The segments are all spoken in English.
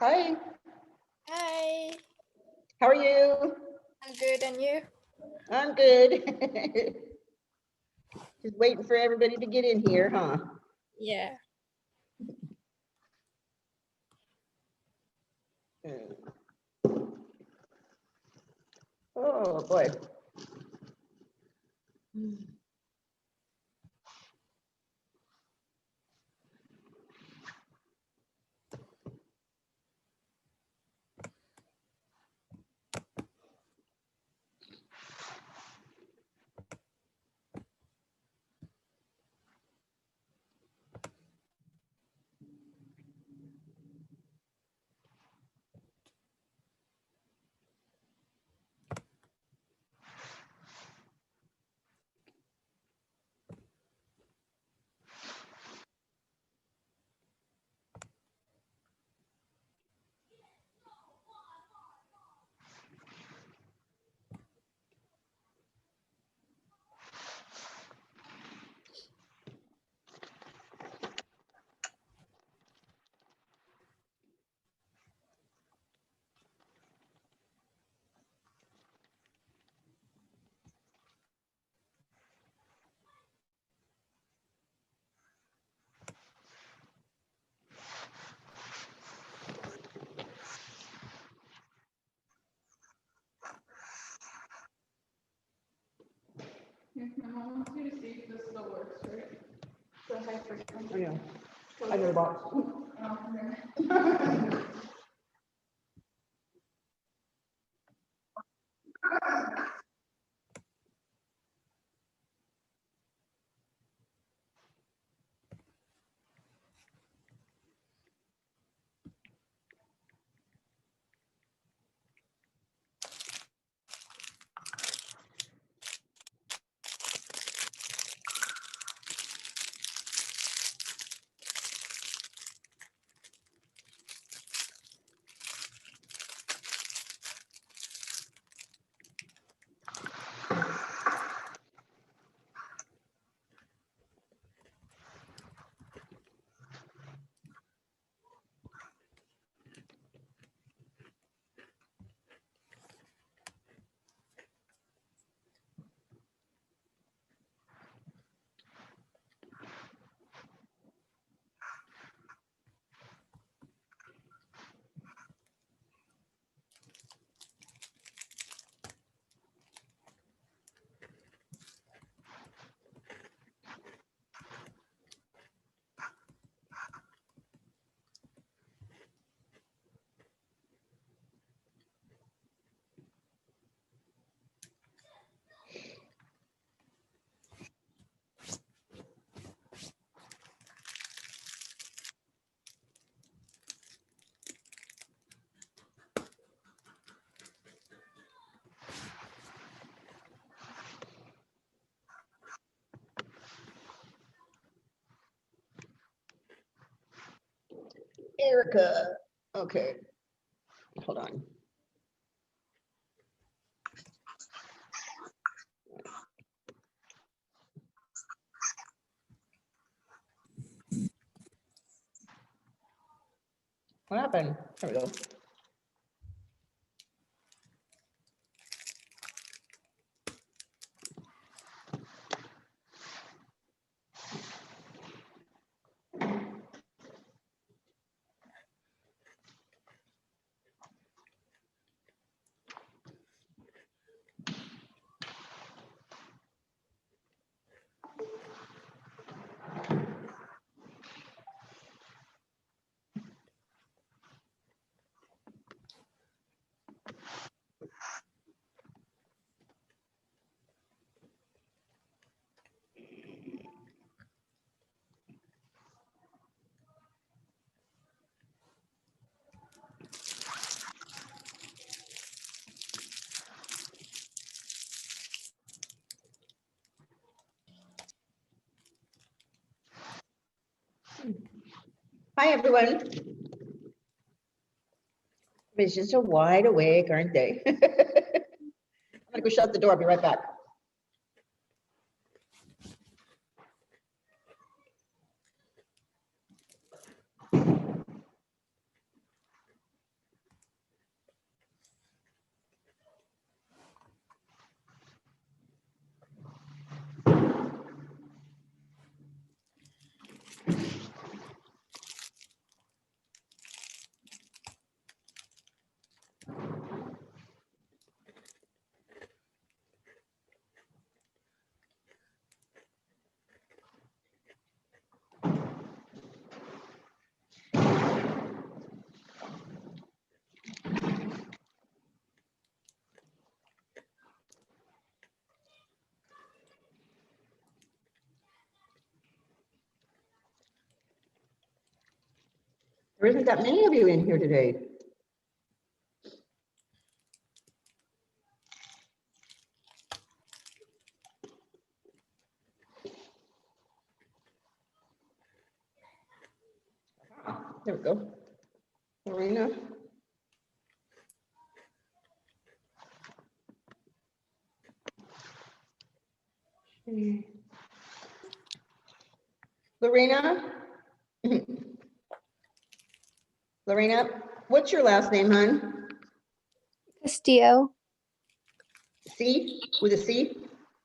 Hi, Hi, how are you? I'm good, and you? I'm good. Just waiting for everybody to get in here, huh? Yeah. Oh, boy. I want you to see if this still works, right? The high frequency. I know. I know the box. Erica. Okay. Hold on. What happened? There we go. Hi, everyone. Everybody's just so wide awake, aren't they? I'm gonna go shut the door. I'll be right back. There isn't that many of you in here today. There we go. Marina. Lorena? Lorena, what's your last name, hon? Castillo. C, with a C?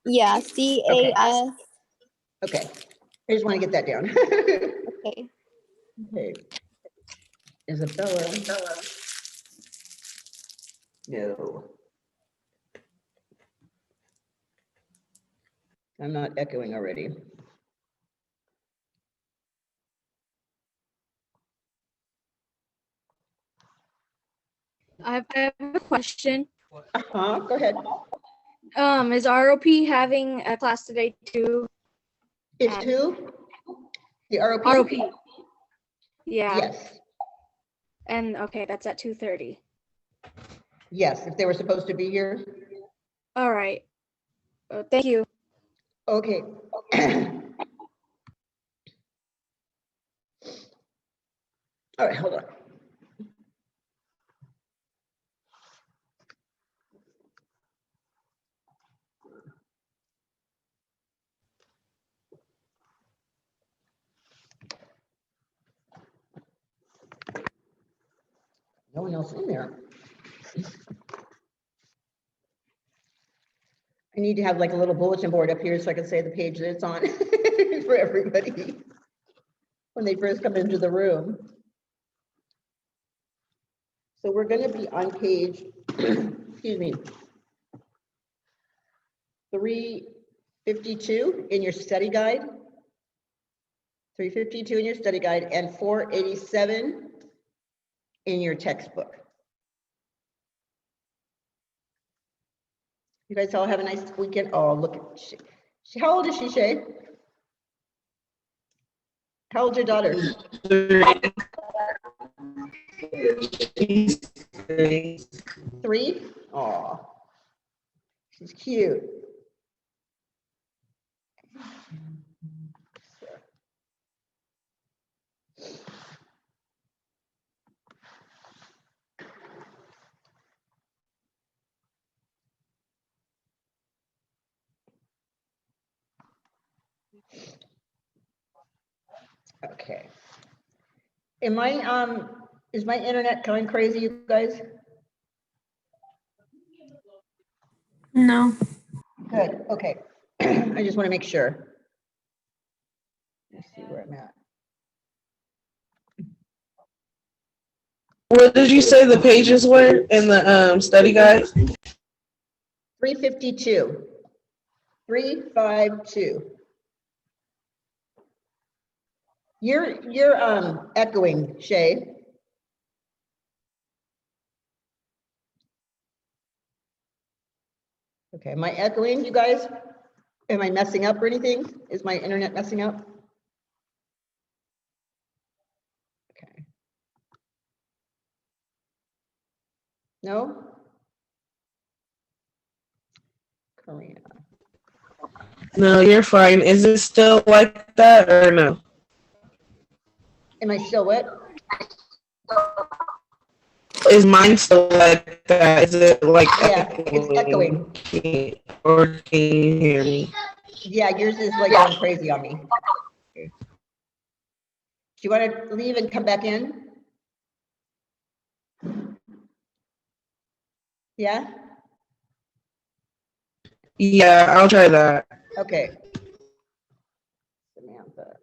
Yeah, C-A-S. Okay, I just want to get that down. Okay. Okay. Isabella. No. I'm not echoing already. I have a question. Go ahead. Is ROP having a class today too? It's who? The ROP? ROP. Yeah. Yes, And okay, that's at 2:30. yes, if they were supposed to be here. All right. Thank you. Okay. All right, hold on. No one else in there. I need to have like a little bulletin board up here so I can say the page that it's on for everybody when they first come into the room. So we're going to be on page, excuse me, 352 in your study guide. 352 in your study guide and 487 in your textbook. You guys all have a nice weekend. Oh, look at she. How old is she, Shay? How old's your daughter? 3? Oh, she's cute. Okay. Is my internet going crazy, you guys? No. Good, okay. I just want to make sure. Let's see where I'm at. What did you say the pages were in the study guide? 352. 352. You're echoing, Shay. Okay, am I echoing, you guys? Am I messing up or anything? Is my internet messing up? Okay. No? Karina. No, you're fine. Is it still like that or no? Am I still what? Is mine still like that? Is it like Yeah, it's echoing. Or can you hear me? Yeah, yours is like going crazy on me. Do you want to leave and come back in? Yeah? Yeah, I'll try that. Okay. Samantha.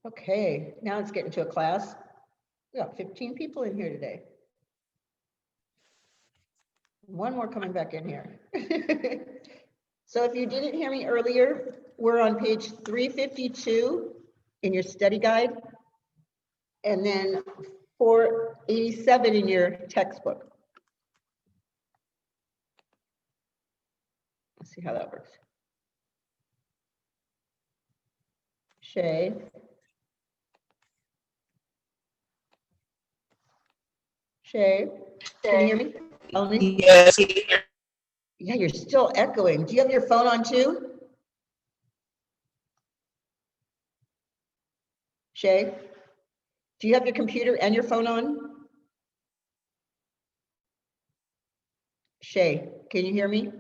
Okay, now let's get into a class. We got 15 people in here today. One more coming back in here. So if you didn't hear me earlier, we're on page 352 in your study guide. And then 487 in your textbook. Let's see how that works. Shay. Shay, can you hear me? Melanie? Yes. Yeah, you're still echoing. Do you have your phone on too? Shay, do you have your computer and your phone on? Shay, can you hear me?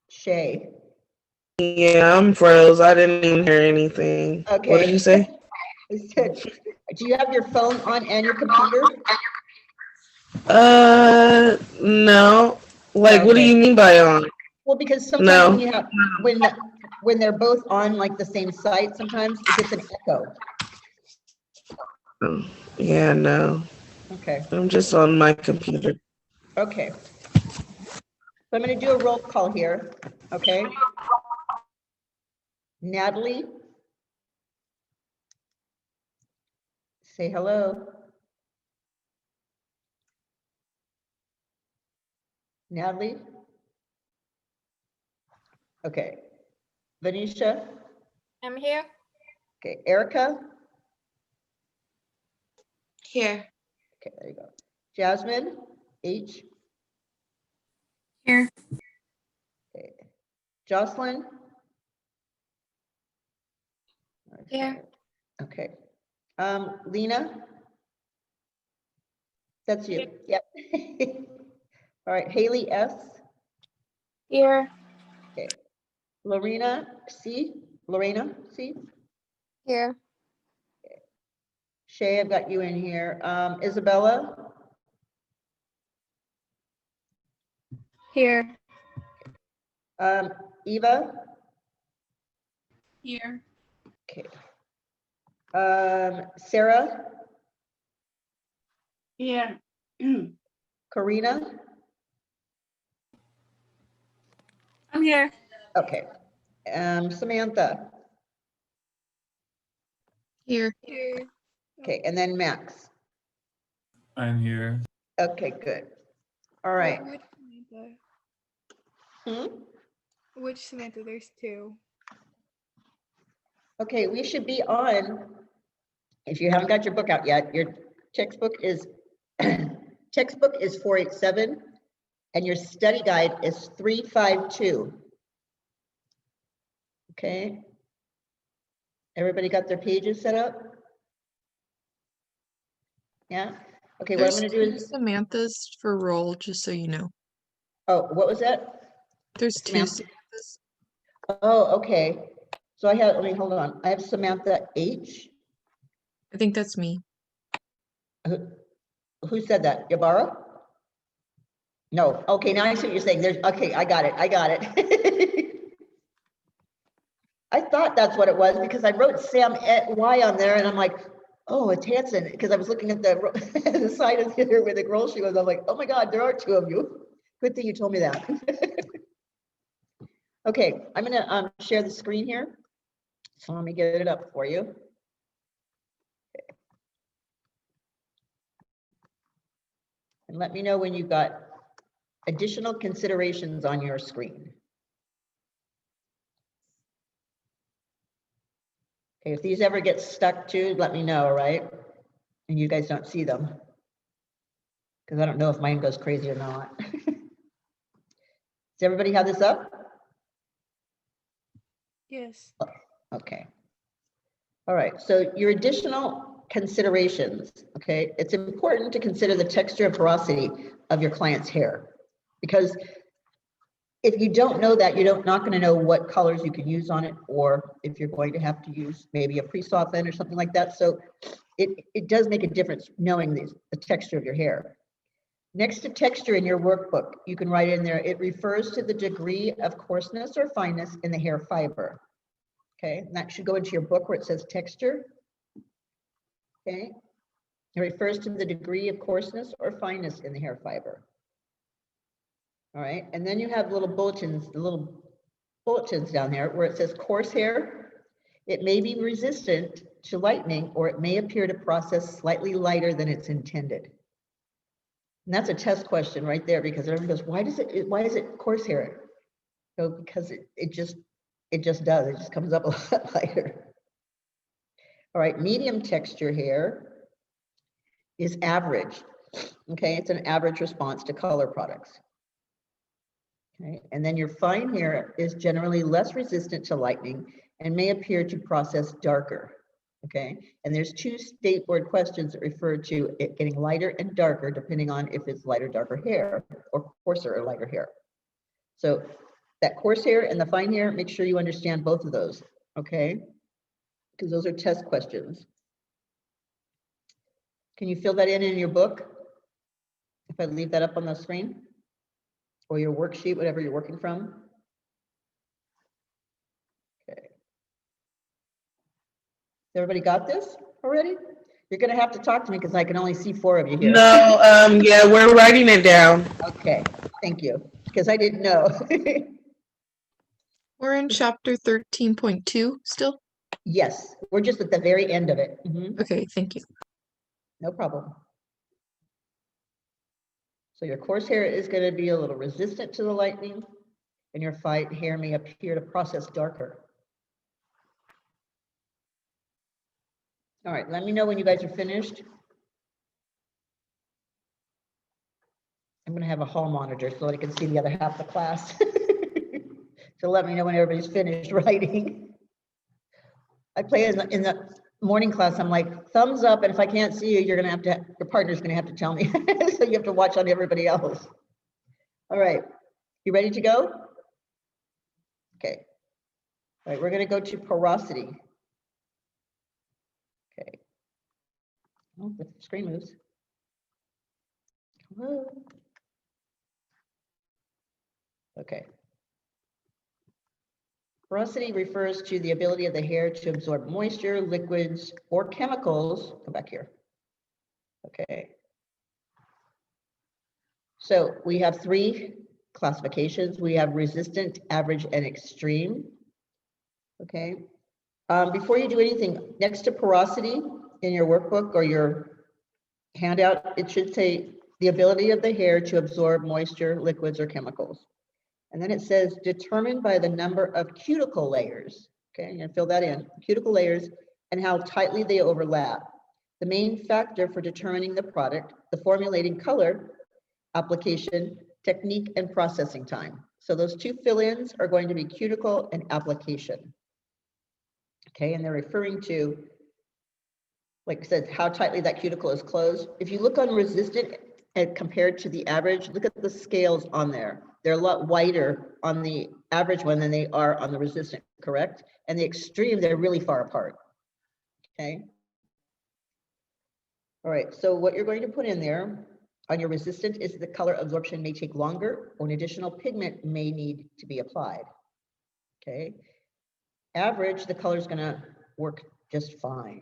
Shay. Yeah, I'm froze. I didn't even hear anything. Okay. What did you say? I said, do you have your phone on and your computer? No. Like, what do Okay. you mean by on? Well, because sometimes No. when you have, when they're both on like the same site, sometimes it gets an echo. Yeah, no. Okay, I'm just on my computer. okay. So I'm gonna do a roll call here, okay? Natalie? Say hello. Natalie? Okay. Venetia? I'm here. Okay, Erica? Here. Okay, there you go. Jasmine? H? Here. Okay. Jocelyn? Here. Okay. Lena? That's you. Yep. All right, Haley S. Here. Okay. Lorena C. Lorena C. Here. Shay, I've got you in here. Isabella? Here. Eva? Here. Okay. Sarah? Here. Karina? I'm here. Okay. Samantha? Here. Here. Okay, and then Max. I'm here. Okay, good. All right. Which Samantha? Hmm? Which Samantha? There's two. Okay, we should be on, if you haven't got your book out yet, your textbook is 487 and your study guide is 352. Okay. Everybody got their pages set up? Yeah. Okay, what I'm There's going to do two is, Samanthas for roll, just so you know. oh, what was that? There's two Samantha. Samanthas. Oh, okay. So I have, let me hold on. I have Samantha H. I think that's me. Who said that? Yabara? No. Okay, now I see what you're saying. There's, okay, I got it. I got it. I thought that's what it was because I wrote Sam Y on there and I'm like, oh, it's Hanson, because I was looking at the, the side of here where the girl she was. I'm like, oh my God, there are two of you. Good thing you told me that. Okay, I'm gonna share the screen here. So let me get it up for you. And let me know when you've got additional considerations on your screen. Okay, if these ever get stuck too, let me know, all right? And you guys don't see them. Because I don't know if mine goes crazy or not. Does everybody have this up? Yes. Okay. All right, so your additional considerations, okay? It's important to consider the texture and porosity of your client's hair, because if you don't know that, you're not going to know what colors you can use on it, or if you're going to have to use maybe a pre-soften or something like that. So it does make a difference knowing the texture of your hair. Next to texture in your workbook, you can write in there, it refers to the degree of coarseness or fineness in the hair fiber. Okay, and that should go into your book where it says texture. Okay, it refers to the degree of coarseness or fineness in the hair fiber. All right, and then you have little bulletins down there where it says coarse hair. It may be resistant to lightning, or it may appear to process slightly lighter than it's intended. And that's a test question right there, because everyone goes, why is it coarse hair? So because it just does, it just comes up a lot lighter. All right, medium texture hair is average. Okay, it's an average response to color products. Okay, and then your fine hair is generally less resistant to lightning and may appear to process darker. Okay, and there's 2 state board questions that refer to it getting lighter and darker depending on if it's lighter, darker hair or coarser or lighter hair. So that coarse hair and the fine hair, make sure you understand both of those, okay? Because those are test questions. Can you fill that in your book? If I leave that up on the screen? Or your worksheet, whatever you're working from? Okay. Everybody got this already? You're gonna have to talk to me because I can only see 4 of you here. No, yeah, we're writing it down. Okay, thank you, because I didn't know. We're in chapter 13.2 still? Yes, we're just at the very end of it. Mhm, Okay, thank you. no problem. So your coarse hair is going to be a little resistant to the lightning, and your fine hair may appear to process darker. All right, let me know when you guys are finished. I'm going to have a hall monitor so that I can see the other half of the class. So let me know when everybody's finished writing. I play in the morning class. I'm like, thumbs up, and if I can't see you, you're going to have to, your partner's going to have to tell me. So you have to watch on everybody else. All right, you ready to go? Okay. All right, we're going to go to porosity. Okay. Oh, the screen moves. Hello. Okay. Porosity refers to the ability of the hair to absorb moisture, liquids, or chemicals. Go back here. Okay. So we have 3 classifications. We have resistant, average, and extreme. Okay. Before you do anything, next to porosity in your workbook or your handout, it should say the ability of the hair to absorb moisture, liquids, or chemicals. And then it says determined by the number of cuticle layers. Okay, you're gonna fill that in, cuticle layers and how tightly they overlap. The main factor for determining the product, the formulating color, application, technique, and processing time. So those 2 fill-ins are going to be cuticle and application. Okay, and they're referring to, like I said, how tightly that cuticle is closed. If you look on resistant and compared to the average, look at the scales on there. They're a lot wider on the average one than they are on the resistant, correct? And the extreme, they're really far apart. Okay. All right, so what you're going to put in there on your resistant is the color absorption may take longer, or an additional pigment may need to be applied. Okay. Average, the color is going to work just fine.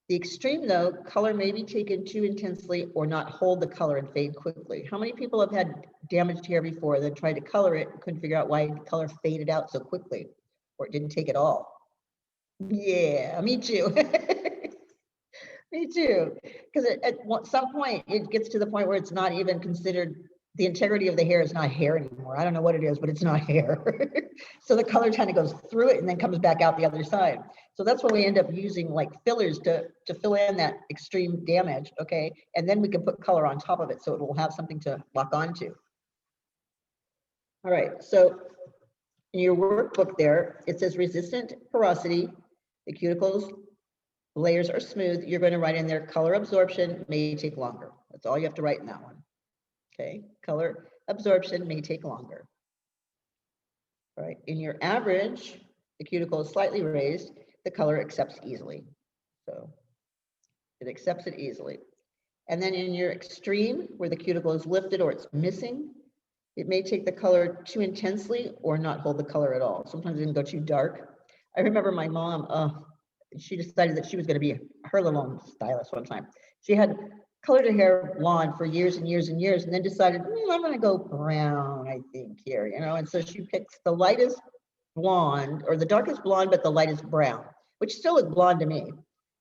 The extreme, though, color may be taken too intensely or not hold the color and fade quickly. How many people have had damaged hair before that tried to color it and couldn't figure out why the color faded out so quickly, or it didn't take it all? Yeah, me too. Me too. Because at some point, it gets to the point where it's not even considered, the integrity of the hair is not hair anymore. I don't know what it is, but it's not hair. So the color kind of goes through it and then comes back out the other side. So that's when we end up using like fillers to fill in that extreme damage, okay? And then we can put color on top of it so it will have something to lock onto. All right, so in your workbook there, it says resistant porosity, the cuticles layers are smooth. You're going to write in there color absorption may take longer. That's all you have to write in that one. Okay, color absorption may take longer. All right, in your average, the cuticle is slightly raised, the color accepts easily. So it accepts it easily. And then in your extreme, where the cuticle is lifted or it's missing, it may take the color too intensely or not hold the color at all. Sometimes it can go too dark. I remember my mom, she decided that she was going to be her little own stylist one time. She had colored her hair blonde for years and years and years, and then decided, I'm going to go brown, I think, here, you know. And so she picks the lightest blonde or the darkest blonde, but the lightest brown, which still looked blonde to me.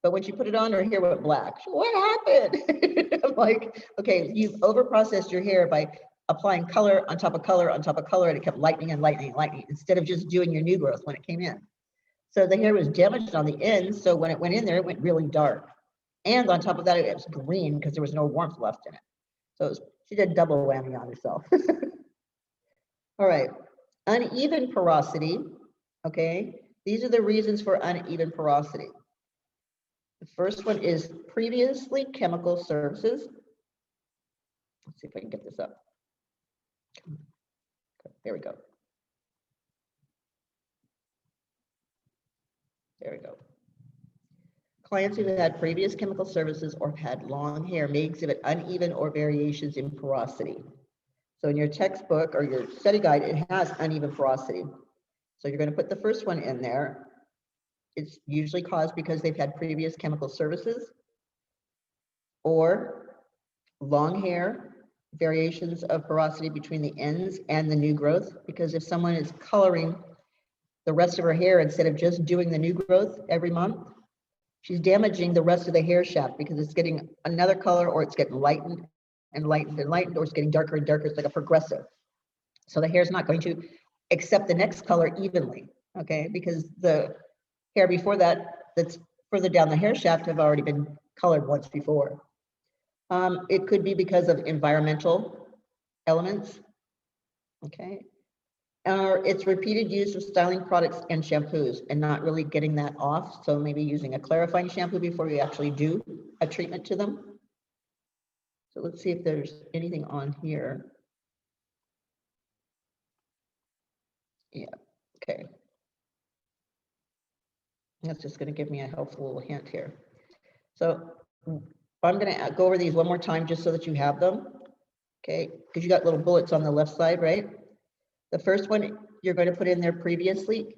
But when she put it on, her hair went black. What happened? I'm like, okay, you've overprocessed your hair by applying color on top of color on top of color, and it kept lightening and lightening and lightening instead of just doing your new growth when it came in. So the hair was damaged on the ends. So when it went in there, it went really dark. And on top of that, it was green because there was no warmth left in it. So she did double whammy on herself. All right, uneven porosity, okay? These are the reasons for uneven porosity. The first one is previously chemical services. Let's see if I can get this up. There we go. There we go. Clients who have had previous chemical services or have had long hair may exhibit uneven or variations in porosity. So in your textbook or your study guide, it has uneven porosity. So you're going to put the first one in there. It's usually caused because they've had previous chemical services or long hair, variations of porosity between the ends and the new growth. Because if someone is coloring the rest of her hair instead of just doing the new growth every month, she's damaging the rest of the hair shaft because it's getting another color, or it's getting lightened and lightened and lightened, or it's getting darker and darker. It's like a progressive. So the hair is not going to accept the next color evenly, okay? Because the hair before that, that's further down the hair shaft, have already been colored once before. It could be because of environmental elements, okay? Or it's repeated use of styling products and shampoos and not really getting that off. So maybe using a clarifying shampoo before you actually do a treatment to them. So let's see if there's anything on here. Yeah, okay. That's just going to give me a helpful little hint here. So I'm going to go over these one more time just so that you have them, okay? Because you got little bullets on the left side, right? The first one, you're going to put in there previously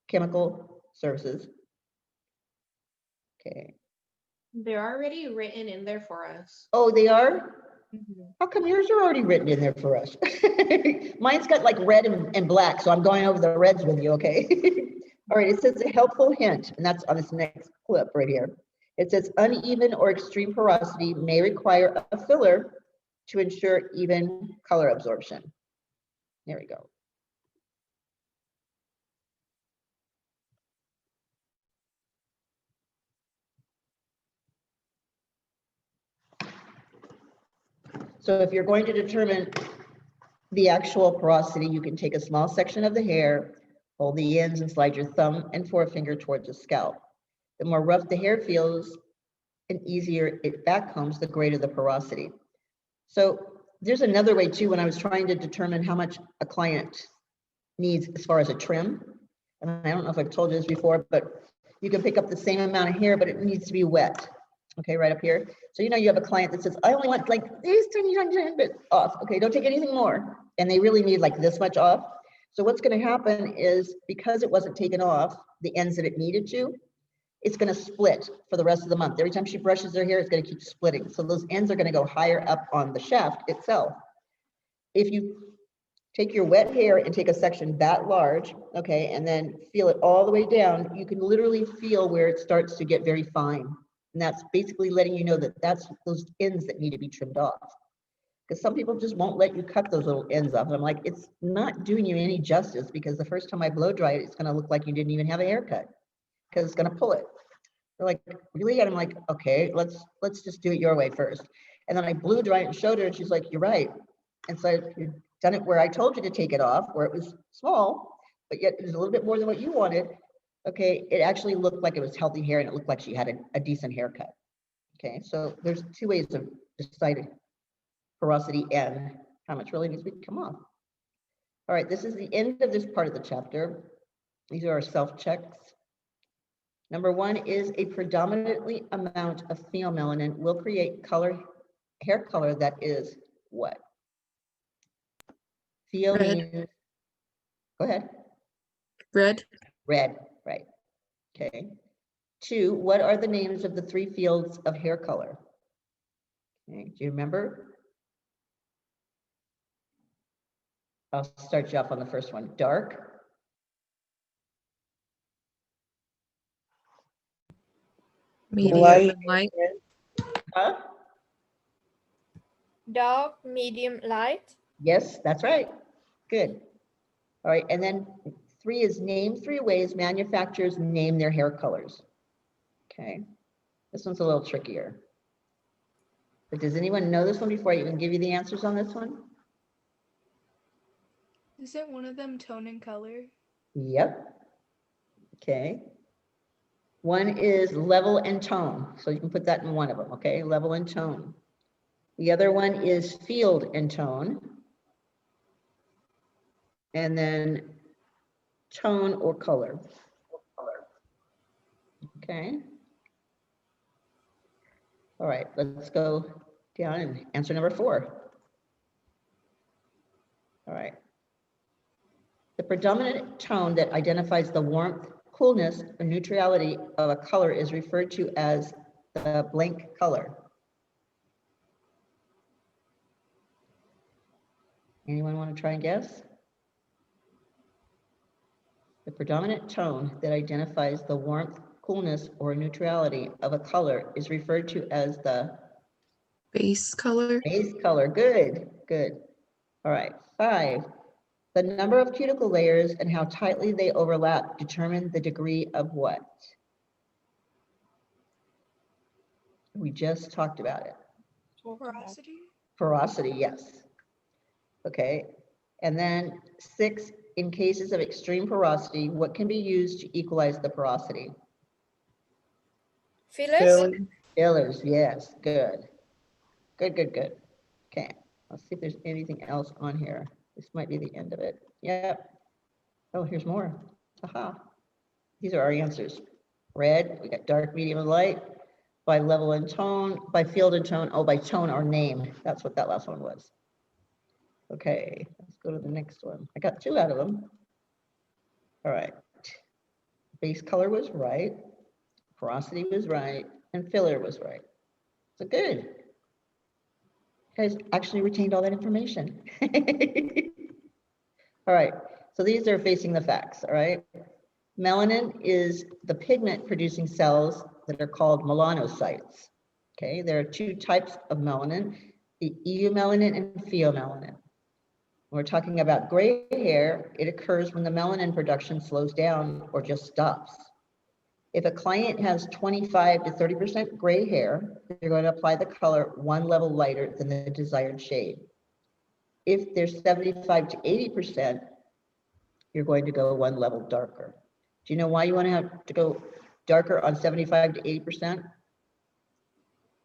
chemical services. Okay. They're already written in there for us. Oh, they are? Mhm. How come yours are already written in there for us? Mine's got like red and black, so I'm going over the reds with you, okay? All right, it says a helpful hint, and that's on this next clip right here. It says uneven or extreme porosity may require a filler to ensure even color absorption. There we go. So if you're going to determine the actual porosity, you can take a small section of the hair, hold the ends and slide your thumb and forefinger towards the scalp. The more rough the hair feels and easier it backcombs, the greater the porosity. So there's another way too, when I was trying to determine how much a client needs as far as a trim. And I don't know if I've told you this before, but you can pick up the same amount of hair, but it needs to be wet. Okay, right up here. So you have a client that says, I only want like these tiny bit off. Okay, don't take anything more. And they really need like this much off. So what's going to happen is, because it wasn't taken off the ends that it needed to, it's going to split for the rest of the month. Every time she brushes her hair, it's going to keep splitting. So those ends are going to go higher up on the shaft itself. If you take your wet hair and take a section that large, okay, and then feel it all the way down, you can literally feel where it starts to get very fine. And that's basically letting you know that that's those ends that need to be trimmed off. Because some people just won't let you cut those little ends off. And I'm like, it's not doing you any justice, because the first time I blow dry it, it's going to look like you didn't even have a haircut, because it's going to pull it. They're like, really? And I'm like, okay, let's just do it your way first. And then I blew dry it and showed her, and she's like, you're right. And so you've done it where I told you to take it off, where it was small, but yet it was a little bit more than what you wanted. Okay, it actually looked like it was healthy hair, and it looked like she had a decent haircut. Okay, so there's two ways of deciding porosity and how much really needs to come off. All right, this is the end of this part of the chapter. These are our self-checks. Number one is a predominantly amount of pheomelanin will create hair color that is what? Pheo Red. means, go ahead. Red. Red, right. Okay. Two, what are the names of the three fields of hair color? Okay, do you remember? I'll start you off on the first one. Dark, Medium Light. and light. Huh? Dark, medium, light. Yes, that's right. Good. All right, and then 3 is name 3 ways manufacturers name their hair colors. Okay, this one's a little trickier. But does anyone know this one before I even give you the answers on this one? Isn't one of them tone and color? Yep. Okay. One is level and tone. So you can put that in one of them, okay? Level and tone. The other one is field and tone. And then tone or color. Okay. All right, let's go down and answer number 4. All right. The predominant tone that identifies the warmth, coolness, or neutrality of a color is referred to as the blank color. Anyone want to try and guess? The predominant tone that identifies the warmth, coolness, or neutrality of a color is referred to as the Base color. base color. Good, good. All right, 5. The number of cuticle layers and how tightly they overlap determine the degree of what? We just talked about it. Porosity? Porosity, yes. Okay, and then 6, in cases of extreme porosity, what can be used to equalize the porosity? Fillers. Filling. Fillers, yes, good. Good, good, good. Okay, let's see if there's anything else on here. This might be the end of it. Yep. Oh, here's more. Aha. These are our answers. Red, we got dark, medium, and light. By level and tone, by field and tone, oh, by tone or name. That's what that last one was. Okay, let's go to the next one. I got 2 out of them. All right. Base color was right. Porosity was right. And filler was right. So good. You guys actually retained all that information. All right. So these are facing the facts. All right. Melanin is the pigment producing cells that are called melanocytes. Okay. There are 2 types of melanin, the eumelanin and pheomelanin. We're talking about gray hair. It occurs when the melanin production slows down or just stops. If a client has 25 to 30% gray hair, they're going to apply the color 1 level lighter than the desired shade. If they're 75 to 80%, you're going to go 1 level darker. Do you know why you want to have to go darker on 75 to 80%?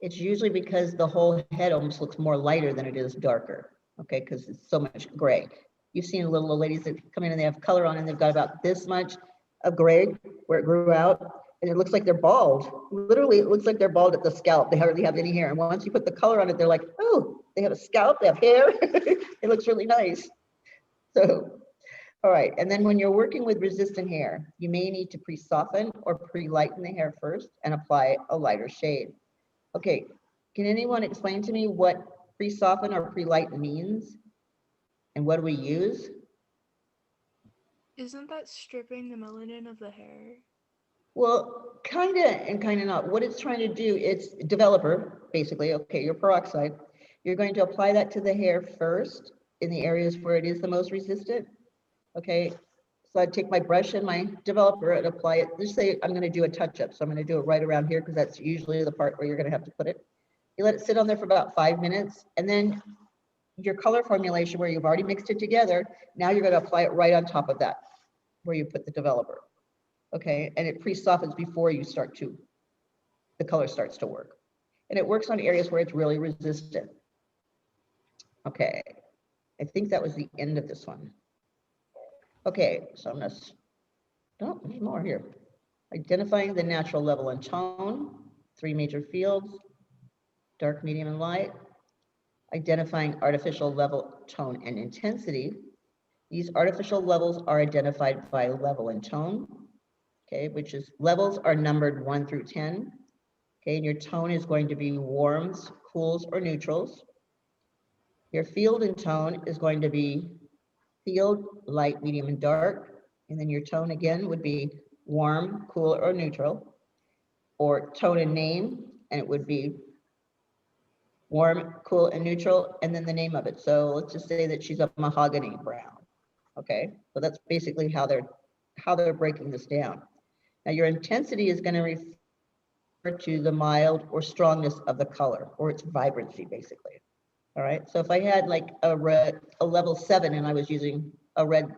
It's usually because the whole head almost looks more lighter than it is darker. Okay, because it's so much gray. You've seen little old ladies that come in and they have color on and they've got about this much of gray where it grew out, and it looks like they're bald. Literally, it looks like they're bald at the scalp. They hardly have any hair. And once you put the color on it, they're like, oh, they have a scalp, they have hair. It looks really nice. So, all right. And then when you're working with resistant hair, you may need to pre-soften or pre-lighten the hair first and apply a lighter shade. Okay, can anyone explain to me what pre-soften or pre-lighten means? And what do we use? Isn't that stripping the melanin of the hair? Well, kind of and kind of not. What it's trying to do, it's developer, basically. Okay, your peroxide. You're going to apply that to the hair first in the areas where it is the most resistant. Okay, so I'd take my brush and my developer and apply it. Just say I'm going to do a touch-up. So I'm going to do it right around here because that's usually the part where you're going to have to put it. You let it sit on there for about 5 minutes, and then your color formulation where you've already mixed it together, now you're going to apply it right on top of that, where you put the developer. Okay, and it pre-softens before you start to, the color starts to work. And it works on areas where it's really resistant. Okay, I think that was the end of this one. Okay, so I'm gonna, oh, there's more here. Identifying the natural level and tone, 3 major fields, dark, medium, and light. Identifying artificial level, tone, and intensity. These artificial levels are identified by level and tone, okay, which is levels are numbered 1 through 10. Okay, and your tone is going to be warms, cools, or neutrals. Your field and tone is going to be field, light, medium, and dark. And then your tone again would be warm, cool, or neutral. or tone and name, and it would be warm, cool, and neutral, and then the name of it. So let's just say that she's a mahogany brown. Okay, so that's basically how they're breaking this down. Now your intensity is going to refer to the mild or strongness of the color, or its vibrancy, basically. All right, so if I had like a level 7 and I was using a red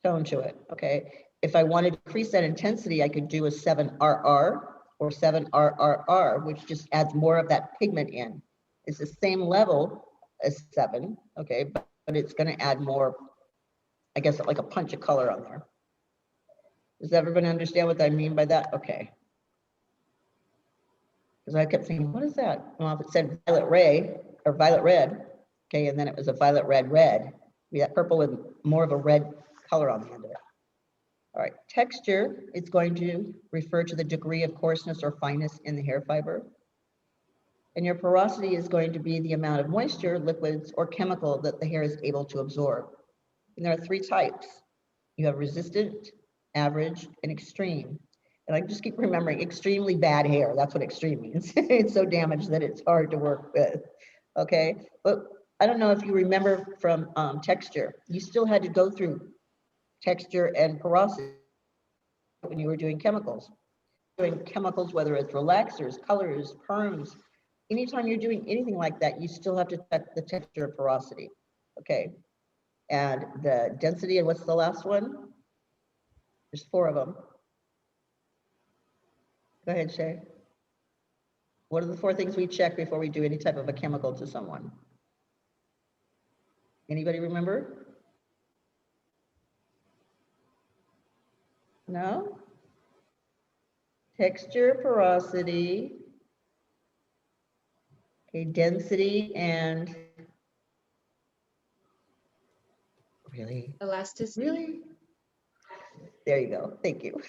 tone to it, okay, if I wanted to increase that intensity, I could do a 7RR or 7RRR, which just adds more of that pigment in. It's the same level as 7, okay, but it's going to add more, I guess, like a punch of color on there. Does everyone understand what I mean by that? Okay. Because I kept thinking, what is that? Well, if it said violet ray or violet red, okay, and then it was a violet red red, be that purple with more of a red color on the end of it. All right, texture is going to refer to the degree of coarseness or fineness in the hair fiber. And your porosity is going to be the amount of moisture, liquids, or chemical that the hair is able to absorb. And there are 3 types. You have resistant, average, and extreme. And I just keep remembering extremely bad hair. That's what extreme means. It's so damaged that it's hard to work with. Okay, but I don't know if you remember from texture, you still had to go through texture and porosity when you were doing chemicals. Doing chemicals, whether it's relaxers, colors, perms, anytime you're doing anything like that, you still have to check the texture and porosity. Okay, and the density, and what's the last one? There's 4 of them. Go ahead, Shay. What are the 4 things we check before we do any type of a chemical to someone? Anybody remember? No? Texture, porosity, okay, density, and really? Elasticity. There you go. Thank you.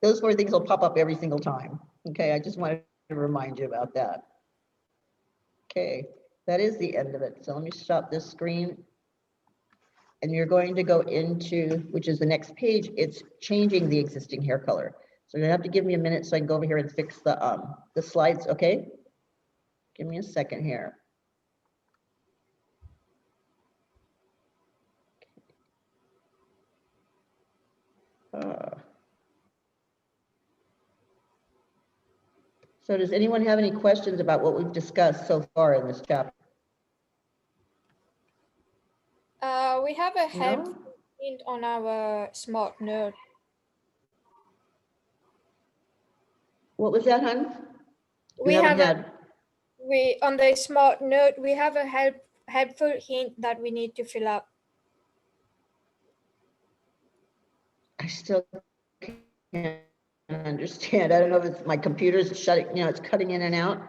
Those 4 things will pop up every single time. Okay, I just wanted to remind you about that. Okay, that is the end of it. So let me stop this screen. And you're going to go into, which is the next page, it's changing the existing hair color. So you're gonna have to give me a minute so I can go over here and fix the slides, okay? Give me a second here. So does anyone have any questions about what we've discussed so far in this chapter? We have a help No? hint on our smart note. What was that, hun? We You have haven't had, on the smart note, we have a helpful hint that we need to fill up. I still can't understand. I don't know if it's my computer's shutting, it's cutting in and out.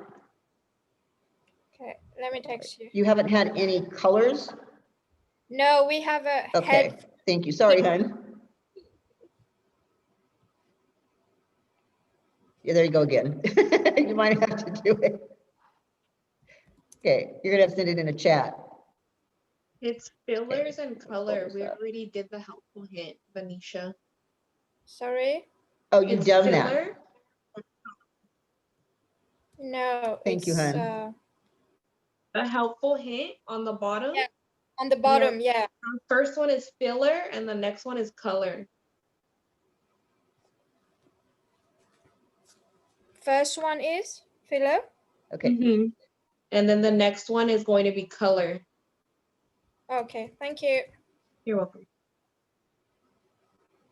Okay, let me text you. You haven't had any colors? No, we have a Okay, help. thank you. Sorry, hun. Yeah, there you go again. You might have to do it. Okay, you're gonna have to send it in a chat. It's fillers Okay, and color. focus We that. already did the helpful hint, Venetia. Sorry? Oh, you've It's done that. filler. No, Thank you, it's hun. A helpful hint on the bottom. Yeah. On the bottom, yeah. The first one is filler and the next one is color. First one is filler. Okay, Mhm. And then the next one is going to be color. Okay, thank you. You're welcome.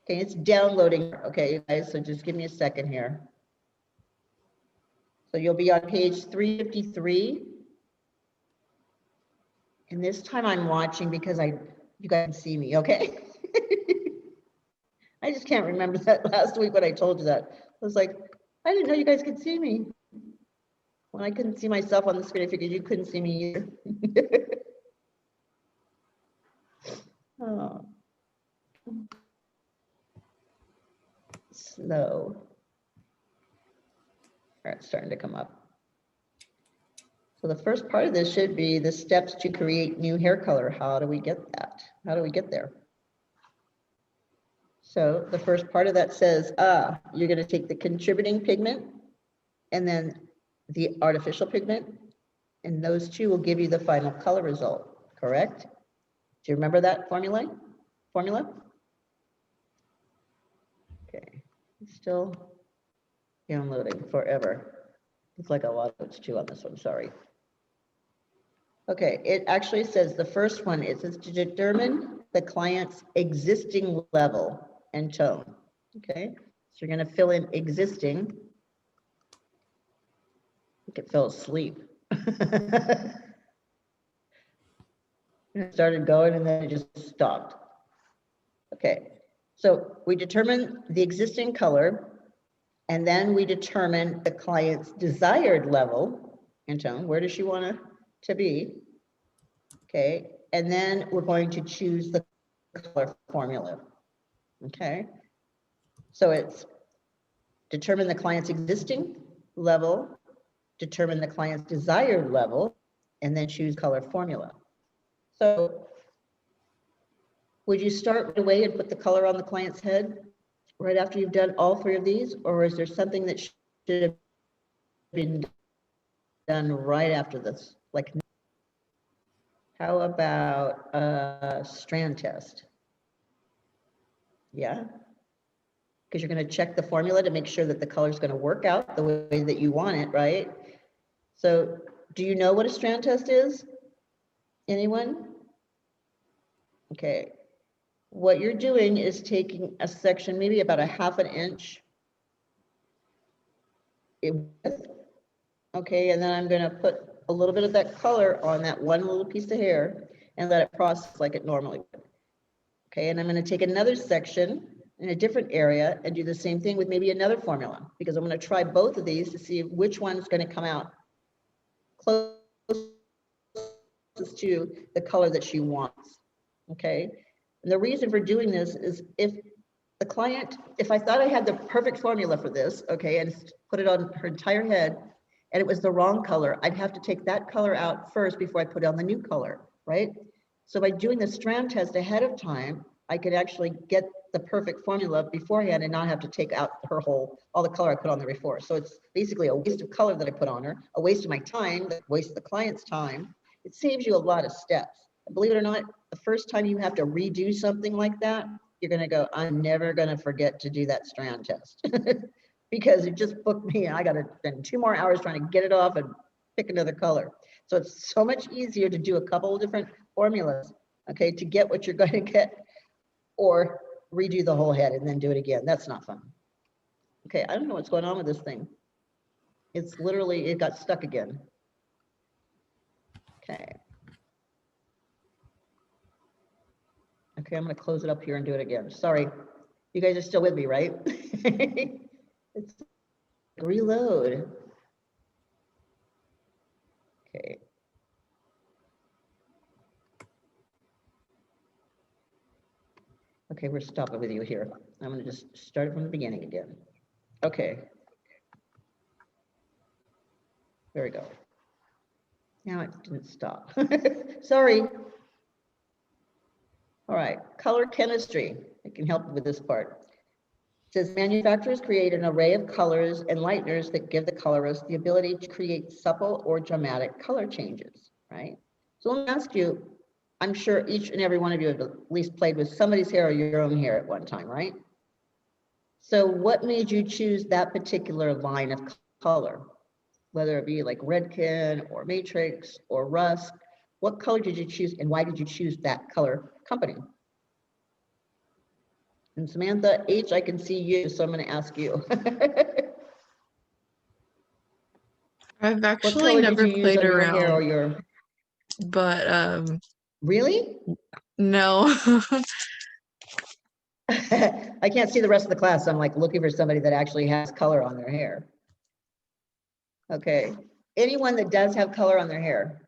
okay, it's downloading. Okay, you guys, so just give me a second here. So you'll be on page 353. And this time I'm watching because you guys can see me, okay? I just can't remember that last week when I told you that. I was like, I didn't know you guys could see me. When I couldn't see myself on the screen, I figured you couldn't see me either. Oh. Slow. All right, it's starting to come up. So the first part of this should be the steps to create new hair color. How do we get that? How do we get there? So the first part of that says, you're going to take the contributing pigment and then the artificial pigment, and those two will give you the final color result, correct? Do you remember that formula? Okay, it's still downloading forever. It's like a lot of notes too on this one, sorry. Okay, it actually says the first one is to determine the client's existing level and tone. Okay, so you're going to fill in existing. I think it fell asleep. It started going and then it just stopped. Okay, so we determine the existing color and then we determine the client's desired level and tone. Where does she want to be? Okay, and then we're going to choose the color formula. Okay, so it's determine the client's existing level, determine the client's desired level, and then choose color formula. So would you start right away and put the color on the client's head right after you've done all three of these? Or is there something that should have been done right after this? Like, how about a strand test? Yeah, because you're going to check the formula to make sure that the color is going to work out the way that you want it, right? So do you know what a strand test is? Anyone? Okay. What you're doing is taking a section, maybe about a ½ inch. Okay, and then I'm going to put a little bit of that color on that one little piece of hair and let it process like it normally would. Okay, and I'm going to take another section in a different area and do the same thing with maybe another formula, because I'm going to try both of these to see which one's going to come out closest to the color that she wants. Okay, and the reason for doing this is if I thought I had the perfect formula for this, okay, and put it on her entire head, and it was the wrong color, I'd have to take that color out first before I put on the new color, right? So by doing the strand test ahead of time, I could actually get the perfect formula beforehand and not have to take out all the color I put on there before. So it's basically a waste of color that I put on her, a waste of my time, a waste of the client's time. It saves you a lot of steps. Believe it or not, the first time you have to redo something like that, you're going to go, I'm never going to forget to do that strand test because it just booked me and I got to spend 2 more hours trying to get it off and pick another color. So it's so much easier to do a couple of different formulas, okay, to get what you're going to get, or redo the whole head and then do it again. That's not fun. Okay, I don't know what's going on with this thing. It's literally, it got stuck again. Okay. Okay, I'm going to close it up here and do it again. Sorry. You guys are still with me, right? It's reload. Okay. Okay, we're stopping with you here. I'm going to just start from the beginning again. Okay. There we go. Now it didn't stop. Sorry. All right, color chemistry. I can help with this part. It says manufacturers create an array of colors and lighteners that give the colorist the ability to create supple or dramatic color changes, right? So let me ask you, I'm sure each and every one of you have at least played with somebody's hair or your own hair at one time, right? So what made you choose that particular line of color? Whether it be like Redken or Matrix or Rust, what color did you choose and why did you choose that color company? And Samantha H, I can see you, so I'm going to ask you. I've What actually color did never you use played on your hair or around, your? but Really? no. I can't see the rest of the class. So I'm like looking for somebody that actually has color on their hair. Okay. Anyone that does have color on their hair,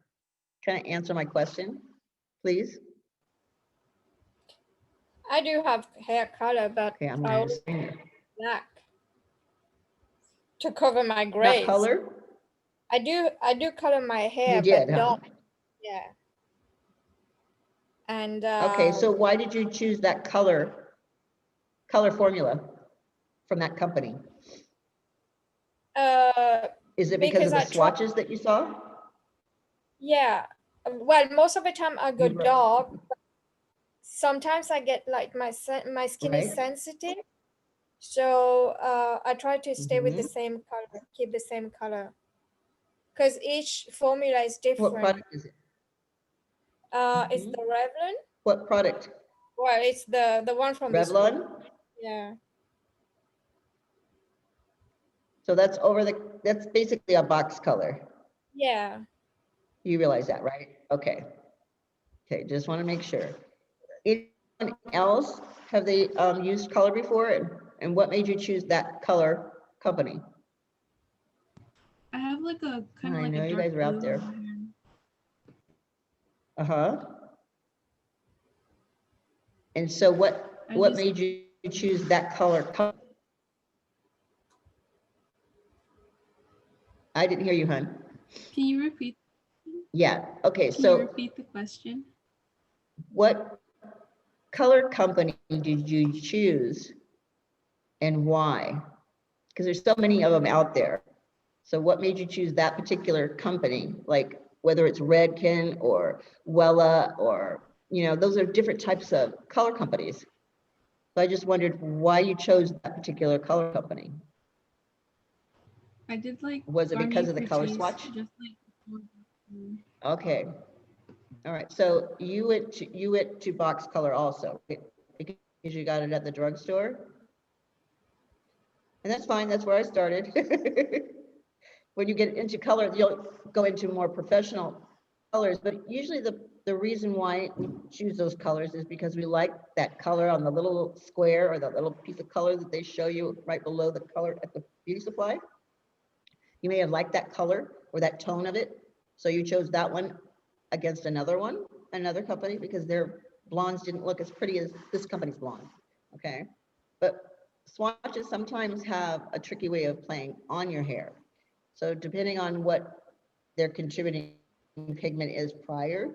can I answer my question, please? I do have hair color, but Okay, I'm I going always to black to cover my not grays. color. I do color my hair, You did, but huh? don't. Yeah. And Okay, so why did you choose that color color formula from that company? Is it because of the Because I try- swatches that you saw? Yeah. Well, most of the time I go You wrote- dark. But sometimes I get like my skin is Right. sensitive. So I try to stay with the Mhm. same color, keep the same color. Because each formula is What different. product is it? It's Mhm. the Revlon. What product? Well, it's the one from the store. Revlon? Yeah. So that's that's basically a box color. Yeah. You realize that, right? Okay. Okay, just want to make sure. Anyone else, have they used color before? And what made you choose that color company? I have like a kind of I like know a you dark guys are out blue there. in my hair. Uh-huh. And so what I what just- made you choose that color? I didn't hear you, hon. Can you repeat? Yeah, okay, Can you so repeat the question? what color company did you choose and why? Because there's so many of them out there. So what made you choose that particular company? Like whether it's Redken or Wella or, you know, those are different types of color companies. So I just wondered why you chose that particular color company. I did like. Was it because Garnier of the color Fructis, swatch? Just like before the- Okay. All right, so you went to box color also because you got it at the drugstore? And that's fine, that's where I started. When you get into color, you'll go into more professional colors, but usually the reason why we choose those colors is because we like that color on the little square or the little piece of color that they show you right below the color at the beauty supply. You may have liked that color or that tone of it, so you chose that one against another one, another company, because their blondes didn't look as pretty as this company's blonde, okay? But swatches sometimes have a tricky way of playing on your hair. So depending on what their contributing pigment is prior,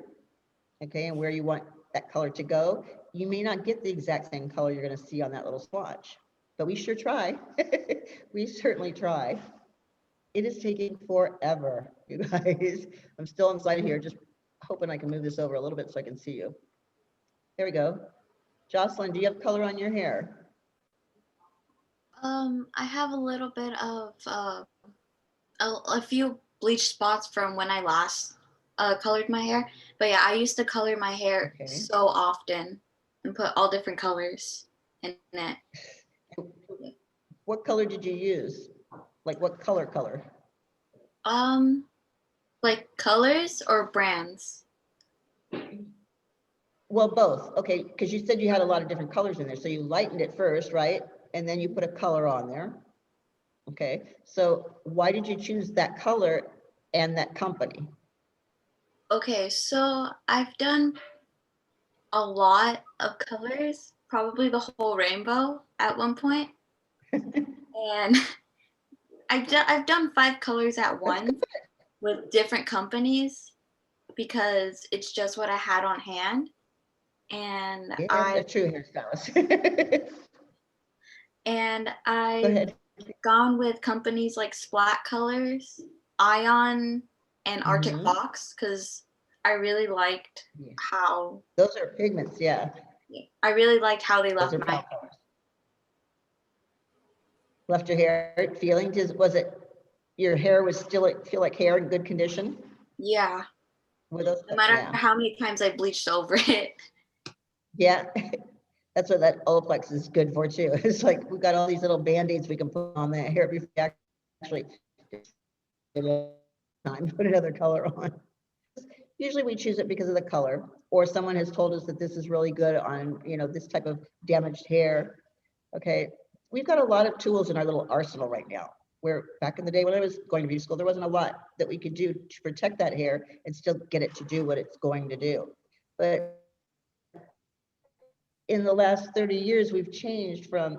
okay, and where you want that color to go, you may not get the exact same color you're gonna see on that little swatch, but we sure try. We certainly try. It is taking forever, you guys. I'm still inside here, just hoping I can move this over a little bit so I can see you. There we go. Jocelyn, do you have color on your hair? I have a little bit of a few bleach spots from when I last colored my hair. But yeah, I used to color my hair Okay. so often and put all different colors in it. What color did you use? Like what color? Like colors or brands? Well, both. Okay, because you said you had a lot of different colors in there. So you lightened it first, right? And then you put a color on there. Okay, so why did you choose that color and that company? Okay, so I've done a lot of colors, probably the whole rainbow at one point. And I've done 5 colors at once with different companies because it's just what I had on hand. And Yeah, a true hairstylist. Go I've ahead. gone with companies like Splat Colors, Ion, and Arctic Mhm. Fox because I really liked Yeah. how Those are pigments, yeah. they Those left are my pal colors. Left your hair feeling, was it, your hair was still, feel like hair in good condition? yeah. Were those, No matter yeah. how many times I bleached over it. Yeah, that's what that Olaplex is good for too. It's like, we've got all these little Band-Aids we can put on the hair before we actually put another color on. Usually we choose it because of the color, or someone has told us that this is really good on, you know, this type of damaged hair. Okay, we've got a lot of tools in our little arsenal right now, where back in the day when I was going to beauty school, there wasn't a lot that we could do to protect that hair and still get it to do what it's going to do. But in the last 30 years, we've changed from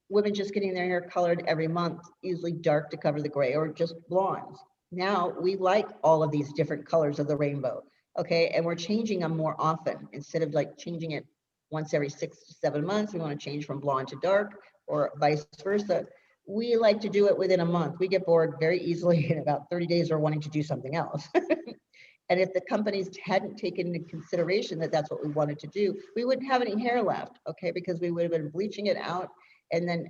women just getting their hair colored every month, usually dark to cover the gray, or just blondes. Now we like all of these different colors of the rainbow, okay? And we're changing them more often instead of like changing it once every 6 to 7 months, we want to change from blonde to dark, or vice versa. We like to do it within a month. We get bored very easily in about 30 days or wanting to do something else. And if the companies hadn't taken into consideration that that's what we wanted to do, we wouldn't have any hair left, okay? Because we would have been bleaching it out and then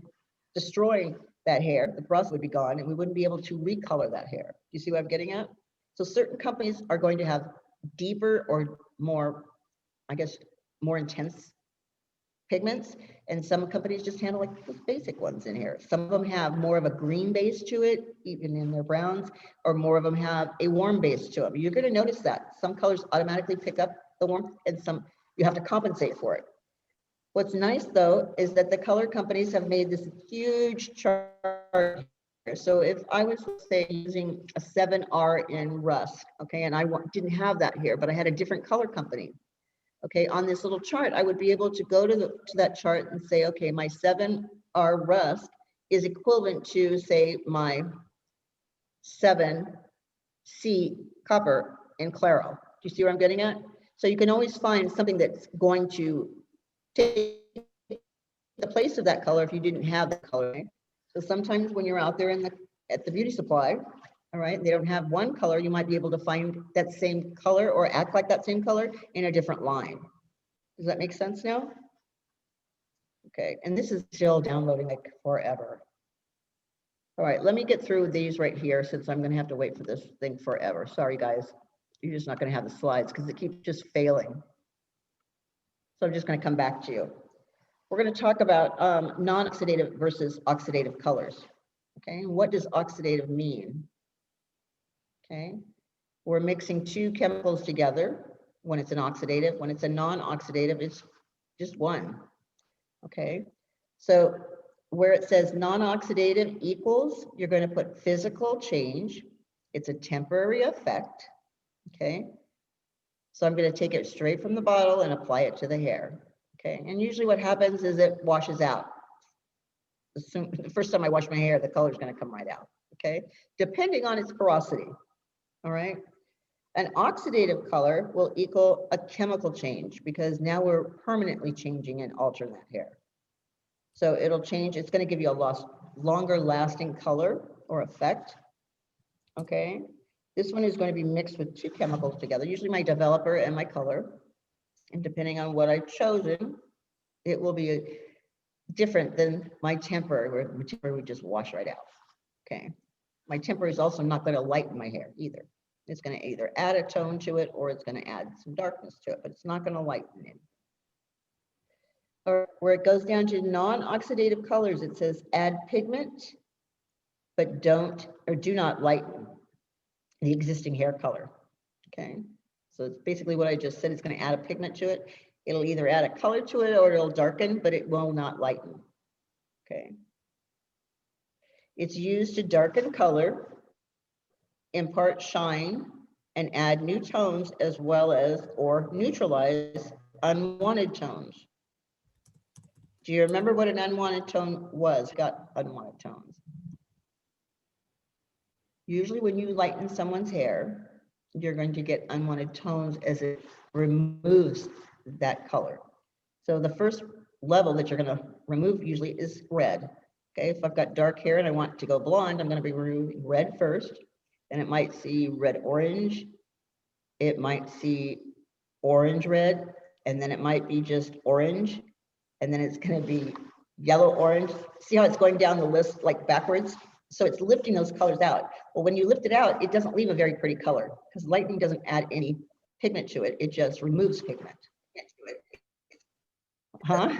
destroying that hair. The frost would be gone and we wouldn't be able to recolor that hair. You see what I'm getting at? So certain companies are going to have deeper or more, I guess, more intense pigments, and some companies just handle like the basic ones in here. Some of them have more of a green base to it, even in their browns, or more of them have a warm base to them. You're going to notice that some colors automatically pick up the warmth, and some you have to compensate for it. What's nice though is that the color companies have made this huge chart. So if I was, say, using a 7R in rust, okay, and I didn't have that here, but I had a different color company. Okay, on this little chart, I would be able to go to that chart and say, okay, my 7R rust is equivalent to, say, my 7C copper in Claro. Do you see where I'm getting at? So you can always find something that's going to take the place of that color if you didn't have that color. So sometimes when you're out there at the beauty supply, all right, they don't have one color, you might be able to find that same color or act like that same color in a different line. Does that make sense now? Okay, and this is still downloading like forever. All right, let me get through these right here since I'm gonna have to wait for this thing forever. Sorry, guys. You're just not gonna have the slides because it keeps just failing. So I'm just gonna come back to you. We're gonna talk about non-oxidative versus oxidative colors. Okay, what does oxidative mean? Okay, we're mixing two chemicals together when it's an oxidative. When it's a non-oxidative, it's just one. Okay, so where it says non-oxidative equals, you're going to put physical change. It's a temporary effect. Okay, so I'm going to take it straight from the bottle and apply it to the hair. Okay, and usually what happens is it washes out. The first time I wash my hair, the color is going to come right out. Okay, depending on its porosity. All right. An oxidative color will equal a chemical change because now we're permanently changing and altering that hair. So it'll change, it's going to give you a longer lasting color or effect. Okay. This one is going to be mixed with two chemicals together, usually my developer and my color. And depending on what I've chosen, it will be different than my temporary, where my temporary would just wash right out. Okay. My temporary is also not going to lighten my hair either. It's going to either add a tone to it or it's going to add some darkness to it, but it's not going to lighten it. Or where it goes down to non-oxidative colors, it says add pigment, but don't or do not lighten the existing hair color. Okay, so it's basically what I just said. It's going to add a pigment to it. It'll either add a color to it or it'll darken, but it will not lighten. Okay, it's used to darken color, impart shine, and add new tones as well as or neutralize unwanted tones. Do you remember what an unwanted tone was? Got unwanted tones. Usually when you lighten someone's hair, you're going to get unwanted tones as it removes that color. So the first level that you're going to remove usually is red. Okay, if I've got dark hair and I want to go blonde, I'm going to be removing red first. Then it might see red orange. It might see orange red, and then it might be just orange, and then it's going to be yellow orange. See how it's going down the list like backwards? So it's lifting those colors out. Well, when you lift it out, it doesn't leave a very pretty color because lightning doesn't add any pigment to it. It just removes pigment. Huh?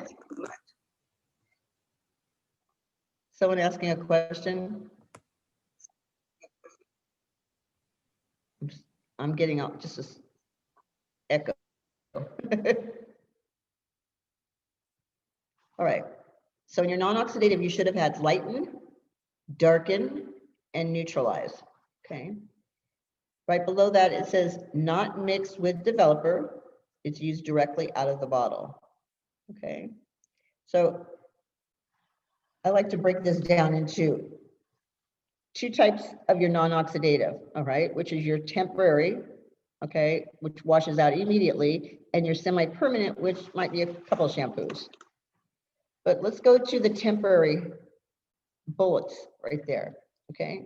Someone asking a question? I'm getting out just a echo. All right. So in your non-oxidative, you should have had lighten, darken, and neutralize. Okay. Right below that, it says not mixed with developer. It's used directly out of the bottle. Okay. So I like to break this down into two types of your non-oxidative, all right, which is your temporary okay, which washes out immediately, and your semi-permanent, which might be a couple of shampoos. But let's go to the temporary bullets right there, okay?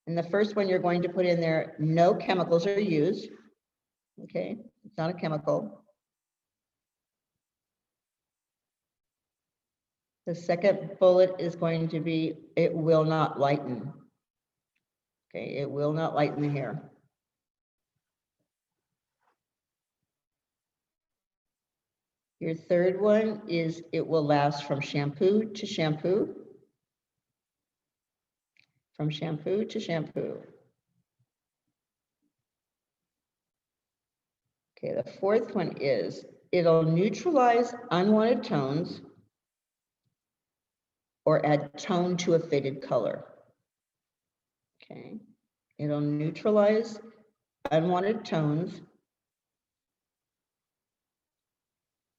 And the first one you're going to put in there, no chemicals are used, okay? It's not a chemical. The second bullet is going to be, it will not lighten. Okay, it will not lighten the hair. Your third one is it will last from shampoo to shampoo. From shampoo to shampoo. Okay, the fourth one is it'll neutralize unwanted tones or add tone to a faded color. Okay, it'll neutralize unwanted tones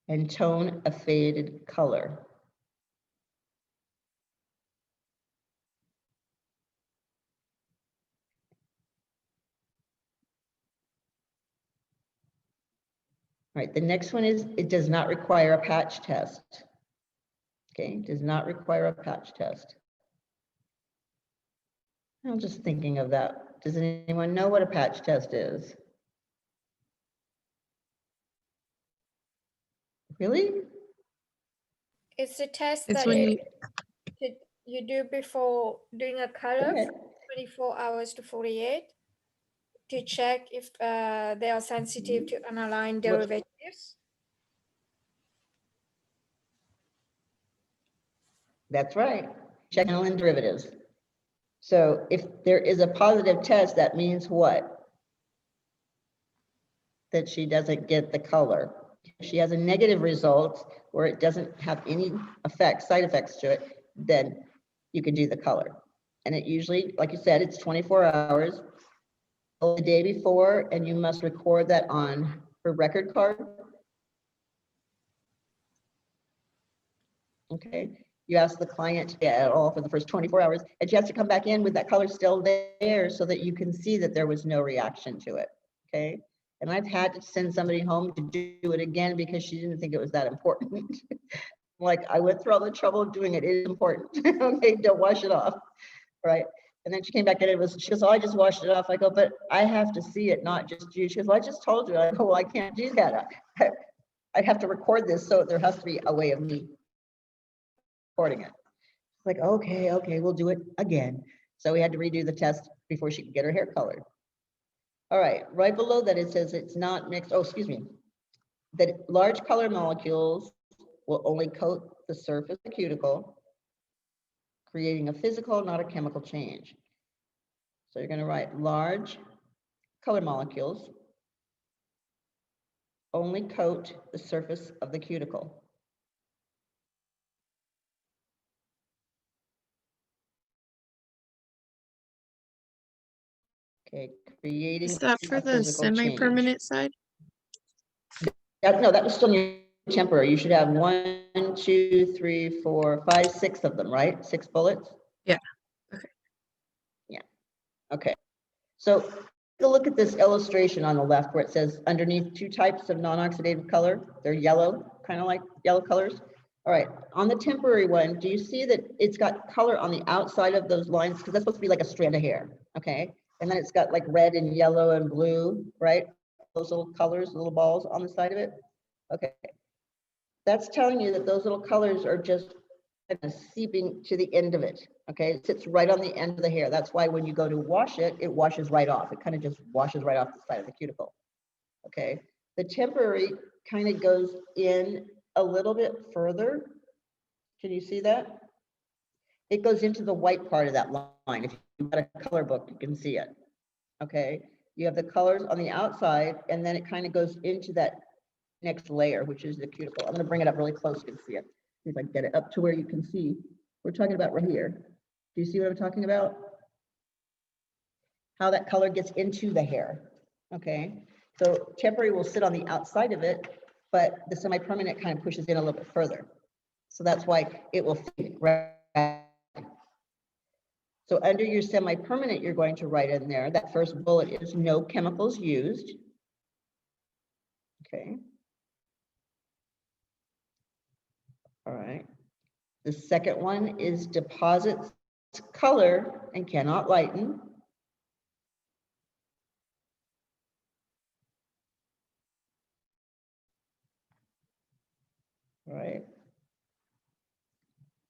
and tone a faded color. All right, the next one is it does not require a patch test. Okay, does not require a patch test. I'm just thinking of that. Does anyone know what a patch test is? Really? It's a test It's that when you, you you do before doing a color, Okay. 24 hours to 48, to check if they are sensitive to aniline derivatives. That's right. Check aniline derivatives. So if there is a positive test, that means what? That she doesn't get the color. If she has a negative result where it doesn't have any effects, side effects to it, then you can do the color. And it usually, like you said, it's 24 hours the day before, and you must record that on her record card. Okay, you ask the client to get it all for the first 24 hours, and she has to come back in with that color still there so that you can see that there was no reaction to it. Okay, and I've had to send somebody home to do it again because she didn't think it was that important. Like, I went through all the trouble of doing it. It is important. Okay, don't wash it off. Right. And then she came back and she goes, oh, I just washed it off. I go, but I have to see it, not just you. She goes, well, I just told you. I go, well, I can't do that. I have to record this, so there has to be a way of me recording it. Like, okay, we'll do it again. So we had to redo the test before she could get her hair colored. All right, right below that it says it's not mixed. Oh, excuse me. That large color molecules will only coat the surface of the cuticle, creating a physical, not a chemical change. So you're going to write large color molecules only coat the surface of the cuticle. Okay, creating is that for a the physical change. semi-permanent side? No, that was still your temporary. You should have 1, 2, 3, 4, 5, 6 of them, right? 6 bullets? Yeah. Okay. Yeah. Okay. So take a look at this illustration on the left where it says underneath 2 types of non-oxidative color. They're yellow, kind of like yellow colors. All right. On the temporary one, do you see that it's got color on the outside of those lines? Because that's supposed to be like a strand of hair. Okay. And then it's got like red and yellow and blue, right? Those little colors, little balls on the side of it. Okay. That's telling you that those little colors are just kind of seeping to the end of it. Okay, it sits right on the end of the hair. That's why when you go to wash it, it washes right off. It kind of just washes right off the side of the cuticle. Okay, the temporary kind of goes in a little bit further. Can you see that? It goes into the white part of that line. If you've got a color book, you can see it. Okay, you have the colors on the outside, and then it kind of goes into that next layer, which is the cuticle. I'm going to bring it up really close so you can see it. See if I can get it up to where you can see. We're talking about right here. Do you see what I'm talking about? How that color gets into the hair. Okay, so temporary will sit on the outside of it, but the semi-permanent kind of pushes in a little bit further. So that's why it will fade. Right? So under your semi-permanent, you're going to write in there, that first bullet is no chemicals used. Okay. All right. The second one is deposits color and cannot lighten. All right.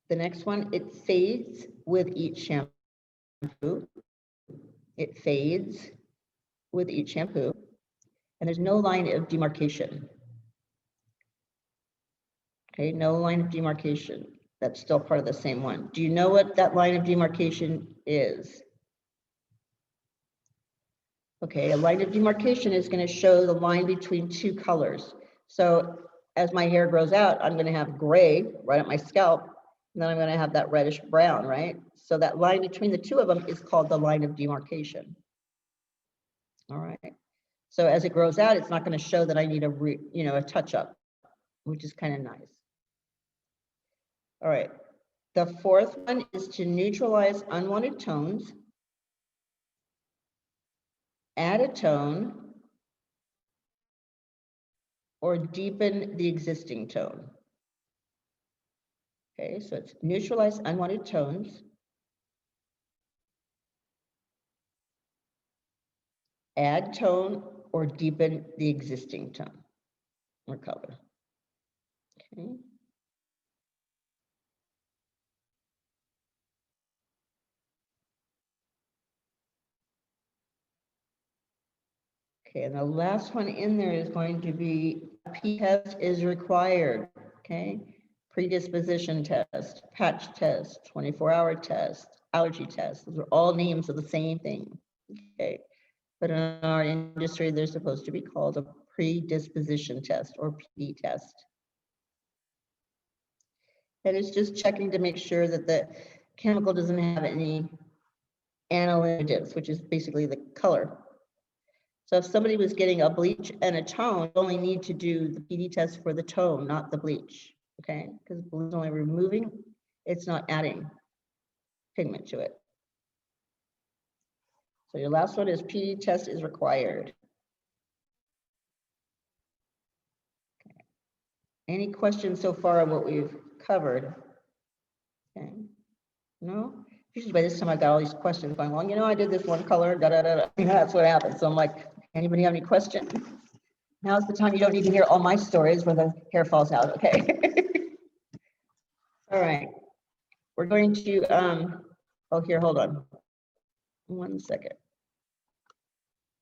The next one, it fades with each shampoo. It fades with each shampoo. And there's no line of demarcation. Okay, no line of demarcation. That's still part of the same one. Do you know what that line of demarcation is? Okay, a line of demarcation is going to show the line between two colors. So as my hair grows out, I'm going to have gray right at my scalp, and then I'm going to have that reddish brown, right? So that line between the two of them is called the line of demarcation. All right. So as it grows out, it's not going to show that I need a touch up, which is kind of nice. All right. The fourth one is to neutralize unwanted tones, add a tone, or deepen the existing tone. Okay, so it's neutralize unwanted tones, add tone, or deepen the existing tone or color. Okay. Okay, and the last one in there is going to be p-test is required. Okay, predisposition test, patch test, 24-hour test, allergy test. Those are all names of the same thing. Okay, but in our industry, they're supposed to be called a predisposition test or PD test. And it's just checking to make sure that the chemical doesn't have any analytics, which is basically the color. So if somebody was getting a bleach and a tone, you only need to do the PD test for the tone, not the bleach, okay? Because bleach is only removing, it's not adding pigment to it. So your last one is PD test is required. Okay. Any questions so far on what we've covered? Okay. No? Usually by this time I got all these questions going, well, I did this one color, da da da da. That's what happens. So I'm like, anybody have any questions? Now's the time you don't need to hear all my stories where the hair falls out, okay? All right. We're going to, oh, here, hold on. 1 second.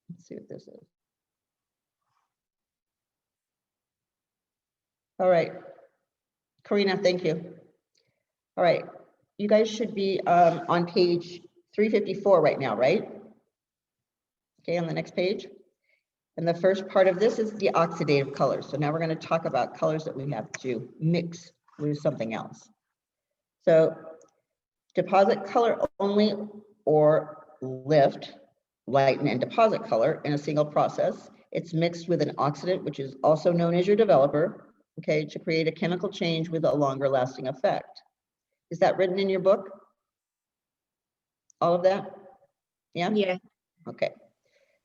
Let's see what this is. All right. Karina, thank you. All right. You guys should be on page 354 right now, right? Okay, on the next page. And the first part of this is the oxidative colors. So now we're going to talk about colors that we have to mix with something else. So deposit color only or lift, lighten, and deposit color in a single process. It's mixed with an oxidant, which is also known as your developer, okay, to create a chemical change with a longer lasting effect. Is that written in your book? All of that? Yeah? Yeah. Okay.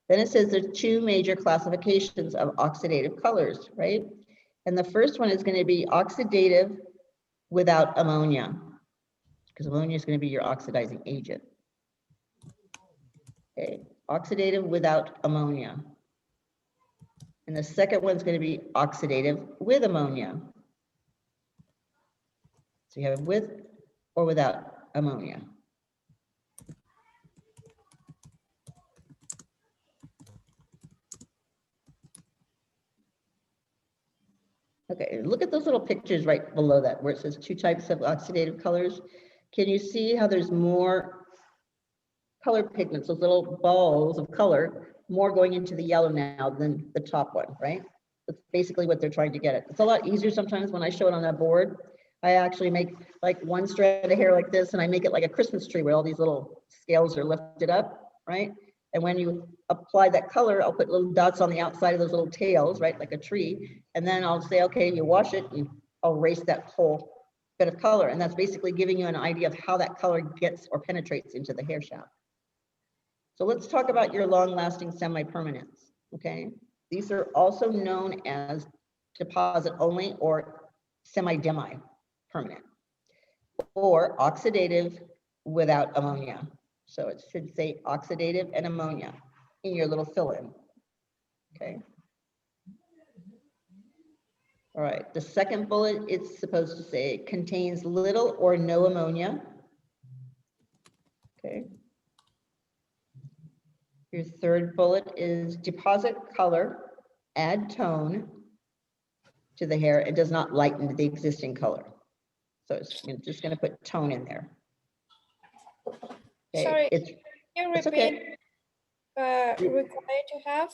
Then it says there's two major classifications of oxidative colors, right? And the first one is going to be oxidative without ammonia, because ammonia is going to be your oxidizing agent. Okay, oxidative without ammonia. And the second one's going to be oxidative with ammonia. So you have with or without ammonia. Okay, look at those little pictures right below that where it says two types of oxidative colors. Can you see how there's more color pigments, those little balls of color, more going into the yellow now than the top one, right? That's basically what they're trying to get at. It's a lot easier sometimes when I show it on that board. I actually make like one strand of hair like this and I make it like a Christmas tree where all these little scales are lifted up, right? And when you apply that color, I'll put little dots on the outside of those little tails, right? Like a tree. And then I'll say, okay, you wash it and I'll erase that whole bit of color. And that's basically giving you an idea of how that color gets or penetrates into the hair shaft. So let's talk about your long-lasting semi-permanents, okay? These are also known as deposit only or semi-demi permanent, or oxidative without ammonia. So it should say oxidative and ammonia in your little fill-in. Okay. All right, the second bullet, it's supposed to say contains little or no ammonia. Okay. Your third bullet is deposit color, add tone to the hair. It does not lighten the existing color. So it's just going to put tone in there. Okay. Sorry, It's can you it's repeat okay. required to have?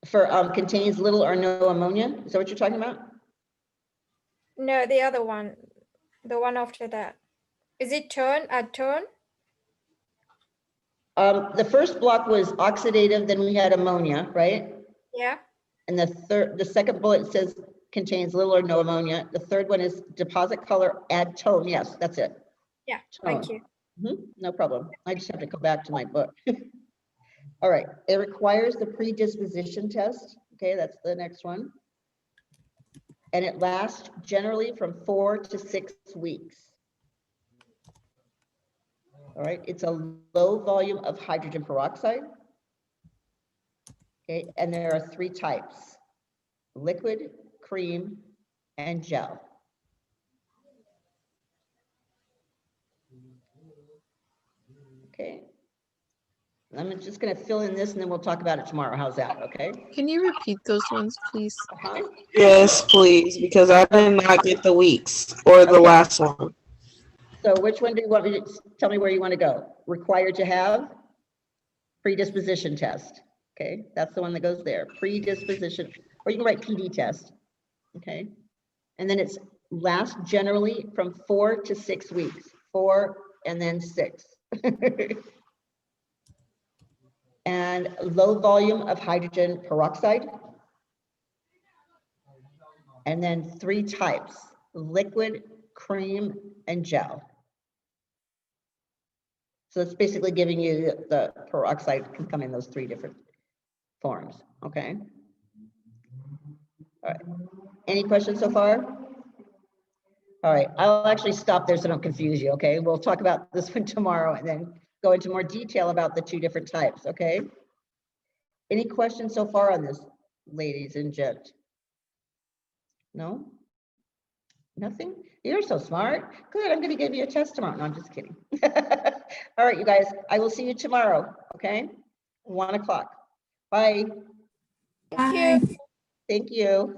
For contains little or no ammonia. Is that what you're talking about? No, the other one, the one after that. Is it tone, add tone? The first block was oxidative, then we had ammonia, right? Yeah. And the second bullet says contains little or no ammonia. The third one is deposit color, add tone. Yes, that's it. Yeah, Tone. thank you. No problem. I just have to go back to my book. All right, it requires the predisposition test. Okay, that's the next one. And it lasts generally from 4 to 6 weeks. All right, it's a low volume of hydrogen peroxide. Okay, and there are 3 types: liquid, cream, and gel. Okay. I'm just going to fill in this and then we'll talk about it tomorrow. How's that? Okay. Can you repeat those ones, please? Yes, please, because I did not get the weeks or the Okay. last one. So which one do you want me to tell me where you want to go? Required to have predisposition test. Okay, that's the one that goes there. Predisposition, or you can write PD test. Okay, and then it's lasts generally from 4 to 6 weeks. 4 and then 6. And low volume of hydrogen peroxide. And then 3 types: liquid, cream, and gel. So it's basically giving you the peroxide can come in those 3 different forms. Okay. All right. Any questions so far? All right. I'll actually stop there so I don't confuse you. Okay. We'll talk about this one tomorrow and then go into more detail about the 2 different types. Okay. Any questions so far on this, ladies and gent? No? Nothing? You're so smart. Good. I'm going to give you a test tomorrow. No, I'm just kidding. All right, you guys. I will see you tomorrow. Okay. 1 o'clock. Bye. Thank you. Thank you.